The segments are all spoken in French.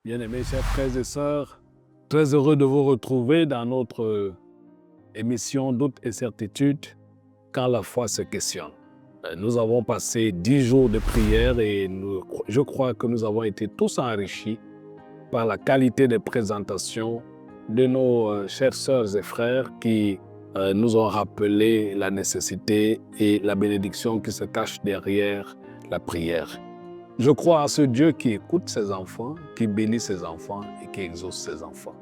Bien-aimés chers frères et sœurs, très heureux de vous retrouver dans notre émission Doutes et certitudes quand la foi se questionne. Nous avons passé 10 jours de prière et je crois que nous avons été tous enrichis par la qualité de présentation de nos chers sœurs et frères qui nous ont rappelé la nécessité et la bénédiction qui se cache derrière la prière. Je crois à ce Dieu qui écoute ses enfants, qui bénit ses enfants et qui exauce ses enfants.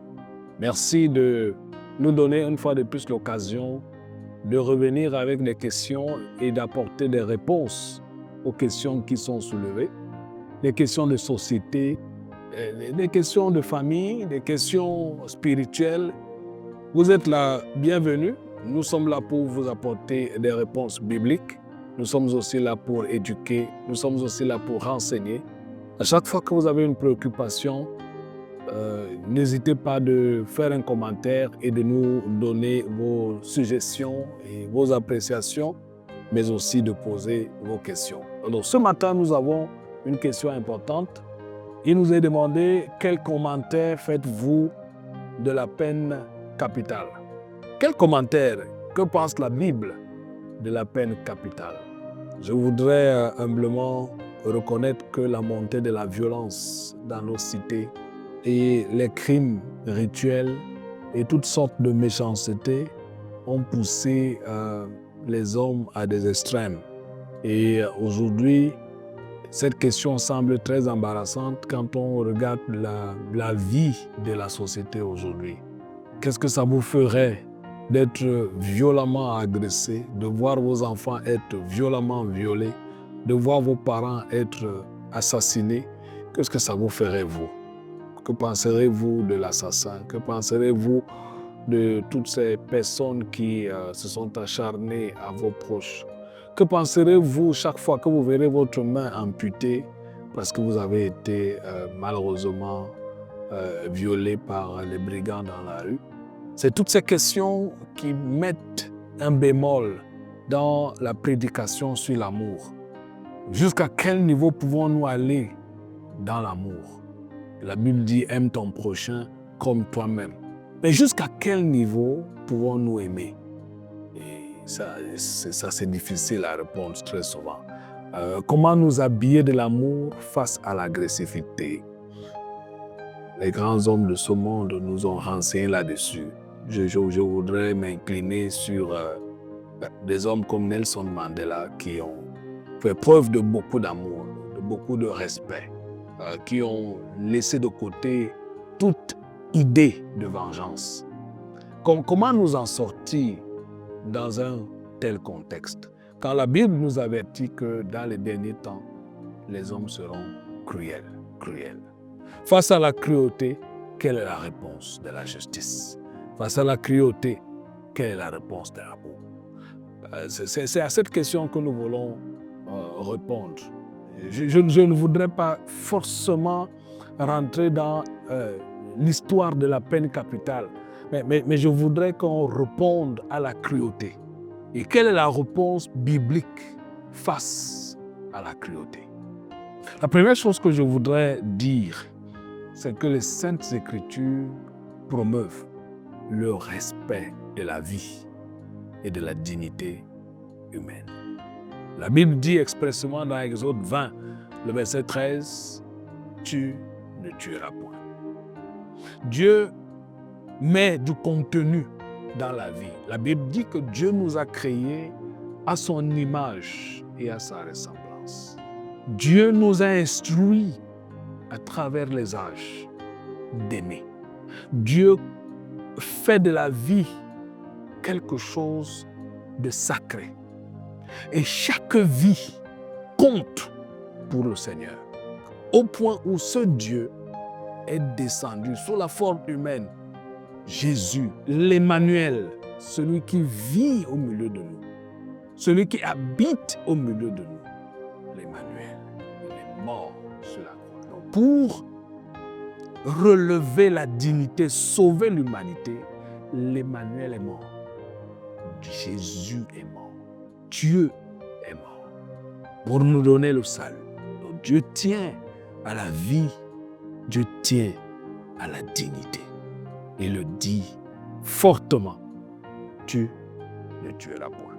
Merci de nous donner une fois de plus l'occasion de revenir avec des questions et d'apporter des réponses aux questions qui sont soulevées, des questions de société, des questions de famille, des questions spirituelles. Vous êtes la bienvenue. Nous sommes là pour vous apporter des réponses bibliques. Nous sommes aussi là pour éduquer, nous sommes aussi là pour renseigner. À chaque fois que vous avez une préoccupation, n'hésitez pas de faire un commentaire et de nous donner vos suggestions et vos appréciations, mais aussi de poser vos questions. Alors, ce matin, nous avons une question importante. Il nous est demandé quel commentaire faites-vous de la peine capitale? Quel commentaire? Que pense la Bible de la peine capitale? Je voudrais humblement reconnaître que la montée de la violence dans nos cités et les crimes rituels et toutes sortes de méchanceté ont poussé les hommes à des extrêmes. Et aujourd'hui, cette question semble très embarrassante quand on regarde la vie de la société aujourd'hui. Qu'est-ce que ça vous ferait d'être violemment agressé, de voir vos enfants être violemment violés, de voir vos parents être assassinés? Qu'est-ce que ça vous ferait, vous? Que penserez-vous de l'assassin? Que penserez-vous de toutes ces personnes qui se sont acharnées à vos proches? Que penserez-vous chaque fois que vous verrez votre main amputée parce que vous avez été malheureusement violé par les brigands dans la rue? C'est toutes ces questions qui mettent un bémol dans la prédication sur l'amour. Jusqu'à quel niveau pouvons-nous aller dans l'amour? La Bible dit « aime ton prochain comme toi-même ». Mais jusqu'à quel niveau pouvons-nous aimer? Et ça, c'est difficile à répondre très souvent. Comment nous habiller de l'amour face à l'agressivité? Les grands hommes de ce monde nous ont renseigné là-dessus. Je voudrais m'incliner sur des hommes comme Nelson Mandela qui ont fait preuve de beaucoup d'amour, de beaucoup de respect, qui ont laissé de côté toute idée de vengeance. Comment nous en sortir dans un tel contexte? Quand la Bible nous avertit que dans les derniers temps, les hommes seront cruels. Face à la cruauté, quelle est la réponse de la justice? Face à la cruauté, quelle est la réponse de l'amour? C'est à cette question que nous voulons répondre. Je ne voudrais pas forcément rentrer dans l'histoire de la peine capitale, mais je voudrais qu'on réponde à la cruauté. Et quelle est la réponse biblique face à la cruauté? La première chose que je voudrais dire, c'est que les Saintes Écritures promeuvent le respect de la vie et de la dignité humaine. La Bible dit expressément dans Exode 20, le verset 13, « Tu ne tueras point ». Dieu met du contenu dans la vie. La Bible dit que Dieu nous a créés à son image et à sa ressemblance. Dieu nous a instruits à travers les âges d'aimer. Dieu fait de la vie quelque chose de sacré. Et chaque vie compte pour le Seigneur. Au point où ce Dieu est descendu sous la forme humaine. Jésus, l'Emmanuel, celui qui vit au milieu de nous, celui qui habite au milieu de nous, l'Emmanuel, il est mort sur la croix. Donc, pour relever la dignité, sauver l'humanité, l'Emmanuel est mort. Jésus est mort. Dieu est mort pour nous donner le salut. Donc, Dieu tient à la vie Dieu tient à la dignité. Il le dit fortement. Tu ne tueras point.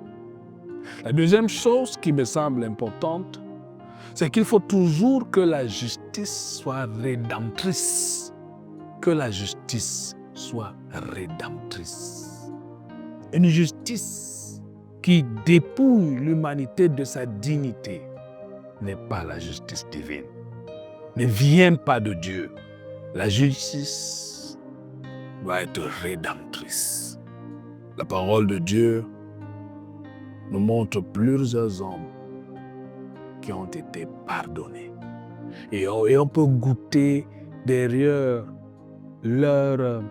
La deuxième chose qui me semble importante, c'est qu'il faut toujours que la justice soit rédemptrice. Que la justice soit rédemptrice. Une justice qui dépouille l'humanité de sa dignité n'est pas la justice divine. Ne vient pas de Dieu. La justice doit être rédemptrice. La parole de Dieu nous montre plusieurs hommes qui ont été pardonnés. Et on peut goûter derrière leur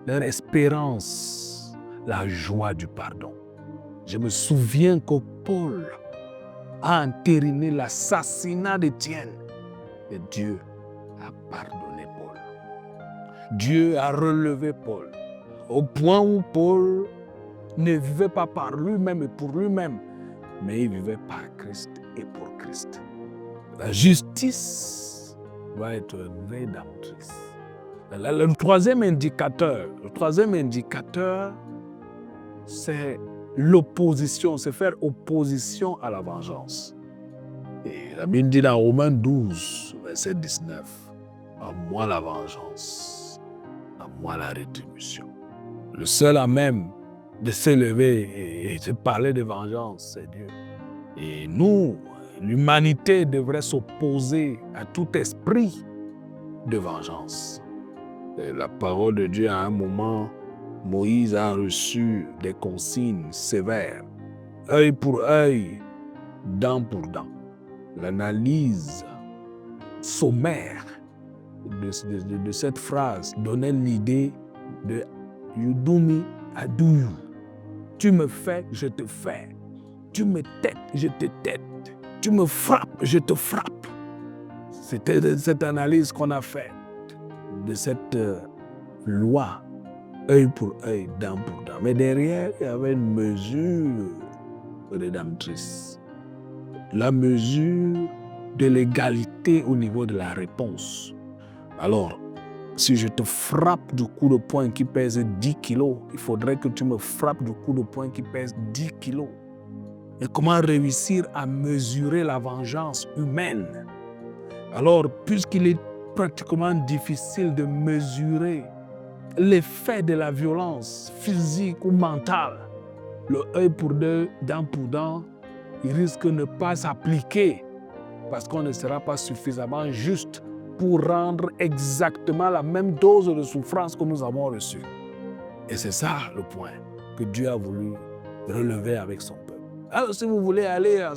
espérance la joie du pardon. Je me souviens que Paul a entériné l'assassinat d'Étienne. Et Dieu a pardonné Paul. Dieu a relevé Paul. Au point où Paul ne vivait pas par lui-même et pour lui-même, mais il vivait par Christ et pour Christ. La justice doit être rédemptrice. Le troisième indicateur, c'est l'opposition, c'est faire opposition à la vengeance. Et la Bible dit dans Romains 12, verset 19, « À moi la vengeance, à moi la rétribution. » Le seul à même de s'élever et de parler de vengeance, c'est Dieu. Et nous, l'humanité devrait s'opposer à tout esprit de vengeance. Et la parole de Dieu, à un moment, Moïse a reçu des consignes sévères. Œil pour œil, dent pour dent. L'analyse sommaire de cette phrase donnait l'idée de « You do me, I do you ». Tu me fais, je te fais. Tu me têtes, je te tête. Tu me frappes, je te frappe. C'était cette analyse qu'on a faite de cette loi, œil pour œil, dent pour dent. Mais derrière, il y avait une mesure rédemptrice. La mesure de l'égalité au niveau de la réponse. Alors, si je te frappe du coup de poing qui pèse 10 kilos, il faudrait que tu me frappes du coup de poing qui pèse 10 kilos. Et comment réussir à mesurer la vengeance humaine? Alors, puisqu'il est pratiquement difficile de mesurer l'effet de la violence physique ou mentale, le œil pour œil, dent pour dent, il risque de ne pas s'appliquer parce qu'on ne sera pas suffisamment juste pour rendre exactement la même dose de souffrance que nous avons reçue. Et c'est ça le point que Dieu a voulu relever avec son peuple. Alors si vous voulez aller à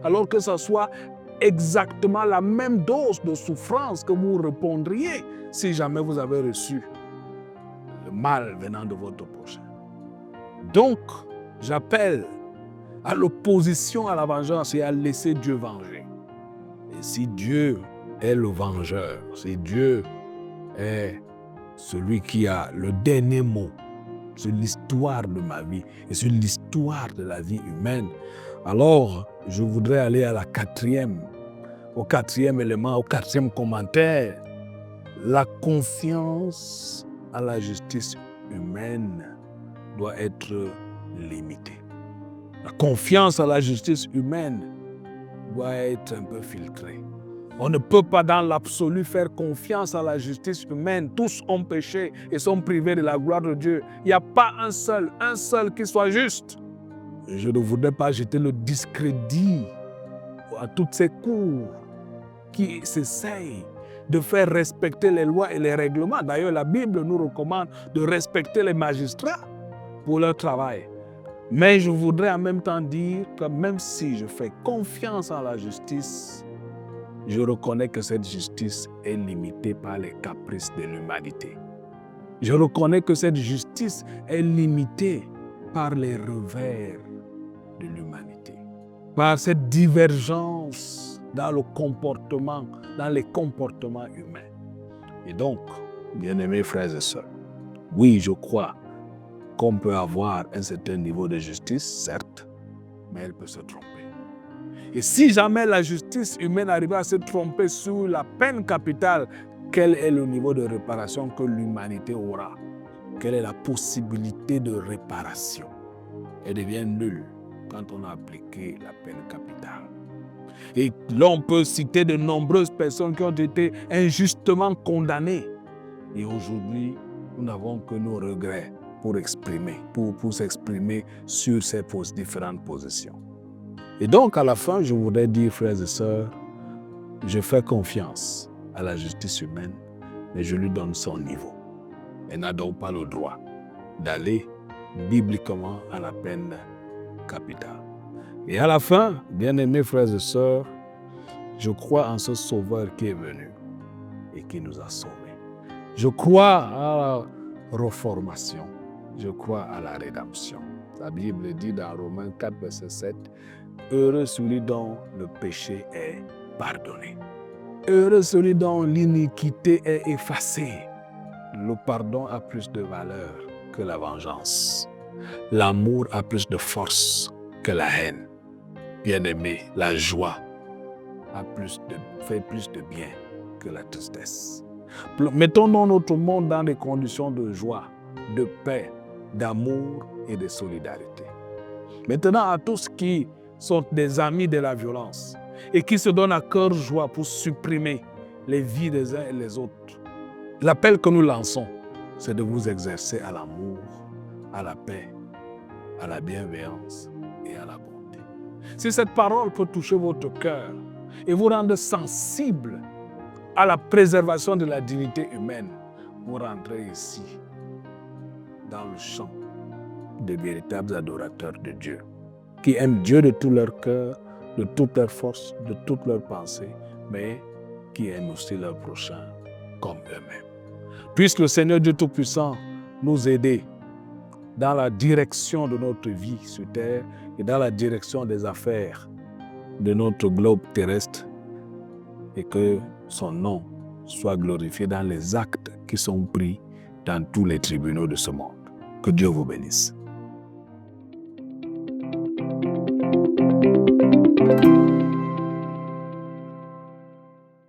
alors que ce soit exactement la même dose de souffrance que vous répondriez si jamais vous avez reçu le mal venant de votre prochain. Donc, j'appelle à l'opposition à la vengeance et à laisser Dieu venger. Et si Dieu est le vengeur, si Dieu est celui qui a le dernier mot sur l'histoire de ma vie et sur l'histoire de la vie humaine, alors je voudrais aller au quatrième élément, au quatrième commentaire. La confiance à la justice humaine doit être limitée. La confiance à la justice humaine doit être un peu filtrée. On ne peut pas dans l'absolu faire confiance à la justice humaine. Tous ont péché et sont privés de la gloire de Dieu. Il n'y a pas un seul qui soit juste. Je ne voudrais pas jeter le discrédit à toutes ces cours qui s'essayent de faire respecter les lois et les règlements. D'ailleurs, la Bible nous recommande de respecter les magistrats pour leur travail. Mais je voudrais en même temps dire que même si je fais confiance à la justice, je reconnais que cette justice est limitée par les caprices de l'humanité. Je reconnais que cette justice est limitée par les revers de l'humanité, par cette divergence dans le comportement, dans les comportements humains. Et donc, bien-aimés frères et sœurs, oui, je crois qu'on peut avoir un certain niveau de justice, certes, mais elle peut se tromper. Et si jamais la justice humaine arrivait à se tromper sur la peine capitale quel est le niveau de réparation que l'humanité aura? Quelle est la possibilité de réparation? Elle devient nulle quand on a appliqué la peine capitale. Et là, on peut citer de nombreuses personnes qui ont été injustement condamnées. Et aujourd'hui, nous n'avons que nos regrets pour s'exprimer sur ces différentes positions. Et donc, à la fin, je voudrais dire, frères et sœurs, je fais confiance à la justice humaine, mais je lui donne son niveau. Elle n'a donc pas le droit d'aller bibliquement à la peine capitale. Et à la fin, bien-aimés frères et sœurs, je crois en ce Sauveur qui est venu et qui nous a sauvés. Je crois à la reformation. Je crois à la rédemption. La Bible dit dans Romains 4, verset 7, « Heureux celui dont le péché est pardonné. Heureux celui dont l'iniquité est effacée. » Le pardon a plus de valeur que la vengeance. L'amour a plus de force que la haine. Bien-aimé, la joie fait plus de bien que la tristesse. Mettons notre monde dans des conditions de joie, de paix, d'amour et de solidarité. Maintenant, à tous qui sont des amis de la violence et qui se donnent à cœur joie pour supprimer les vies des uns et des autres, l'appel que nous lançons, c'est de vous exercer à l'amour, à la paix, à la bienveillance et à la bonté. Si cette parole peut toucher votre cœur et vous rendre sensible à la préservation de la dignité humaine, vous rentrez ici dans le champ des véritables adorateurs de Dieu, qui aiment Dieu de tout leur cœur, de toute leur force, de toute leur pensée, mais qui aiment aussi leur prochain comme eux-mêmes. Puisse le Seigneur Dieu Tout-Puissant nous aider dans la direction de notre vie sur terre et dans la direction des affaires de notre globe terrestre, et que son nom soit glorifié dans les actes qui sont pris dans tous les tribunaux de ce monde. Que Dieu vous bénisse.